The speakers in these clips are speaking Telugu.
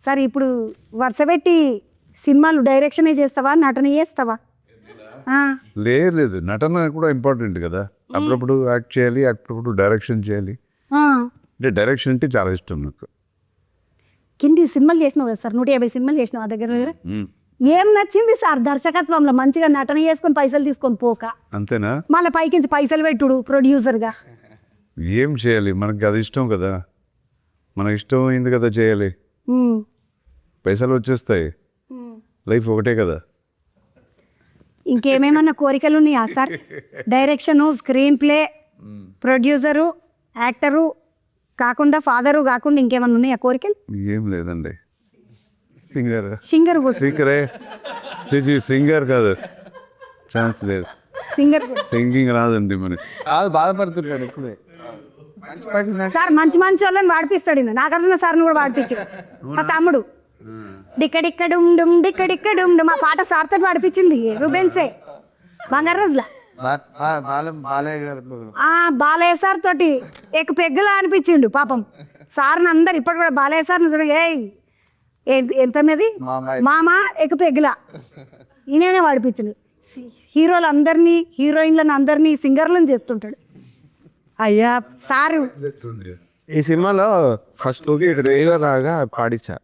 సరే ఇప్పుడు వరుస పెట్టి సినిమాలు డైరెక్షనే చేస్తావా, నటన చేస్తావా? లేదు, నటన కూడా ఇంపార్టెంట్ కదా. అప్పుడప్పుడు యాక్ట్ చేయాలి, అప్పుడప్పుడు డైరెక్షన్ చేయాలి. అంటే డైరెక్షన్ అంటే చాలా ఇష్టం నాకు. కింది సినిమాలు చేసినావు కదా సార్, 150 సినిమాలు చేసినావు ఆ దగ్గర. ఏం నచ్చింది సార్ దర్శకత్వంలో? మంచిగా నటన చేసుకొని పైసలు తీసుకొని పోక అంతేనా? మళ్ళీ పైకించి పైసలు పెట్టుడు ప్రొడ్యూసర్గా. ఏం చేయాలి, మనకి అది ఇష్టం కదా, మనకి ఇష్టం అయింది కదా చేయాలి. పైసలు వచ్చేస్తాయి, లైఫ్ ఒకటే కదా. ఇంకేమేమన్నా కోరికలు ఉన్నాయా sir? Direction, screen play, producer, actor కాకుండా, ఫాదరు కాకుండా ఇంకేమన్నా ఉన్నాయా కోరికలు? ఏం లేదండి. సింగర్ సింగరే సింగర్ కాదు, ఛాన్స్ లేదు. సింగింగ్ రాదండి మనకి. బాధపడుతున్నాడు ఇప్పుడే. సార్ మంచి మంచి వాళ్ళని వాడిపిస్తాడు. నాగార్జున సార్ని కూడా వాడిపించాడు మా తమ్ముడు. డిక్కడిక్కడుమ్ డిక్కడిక్కడుమ్ మా పాట సార్తో వాడిపించింది రూబెన్సే బంగారు రోజుల. బాలయ్య సార్ తోటి ఎక్ పెగ్గలా అనిపించిండు పాపం సార్ని. అందరు ఇప్పటి కూడా బాలయ్య సార్ని చూడ ఎంతన్నది మామ ఎక్ పెగ్గలా ఈయననే వాడిపించిండు. హీరోలందరినీ, హీరోయిన్లను అందరినీ సింగర్లను చెప్తుంటాడు. అయ్యా సారు ఈ సినిమాలో ఫస్ట్ ట్రైలర్ లాగా పాడించా.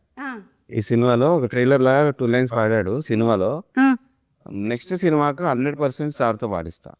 ఈ సినిమాలో ఒక ట్రైలర్ లాగా 2 లైన్స్ పాడాడు సినిమాలో. నెక్స్ట్ సినిమాకు 100% సార్తో పాడిస్తా.